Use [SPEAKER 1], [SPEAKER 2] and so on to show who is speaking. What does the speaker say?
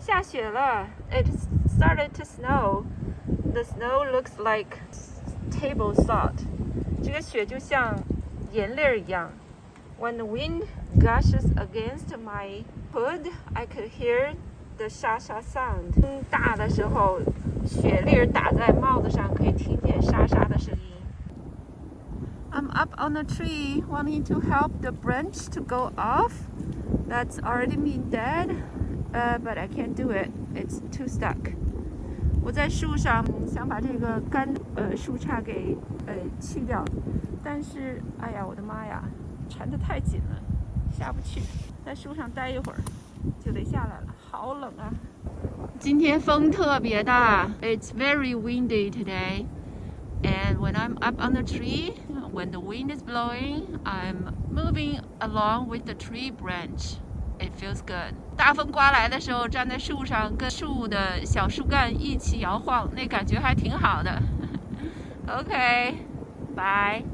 [SPEAKER 1] 下雪了 ，It started to snow. The snow looks like table salt. 这个雪就像盐粒儿一样。When the wind gushes against my hood, I could hear the 沙沙 sound. 风大的时候，雪粒儿打在帽子上，可以听见沙沙的声音。I'm up on a tree, wanting to help the branch to go off. That's already been dead, but I can't do it. It's too stuck. 我在树上想把这个树杈给去掉，但是哎呀，我的妈呀，缠得太紧了，下不去。在树上待一会儿就得下来了，好冷啊！今天风特别大 ，It's very windy today. And when I'm up on the tree, when the wind is blowing, I'm moving along with the tree branch. It feels good. 大风刮来的时候，站在树上，跟树的小树干一起摇晃，那感觉还挺好的。OK, bye.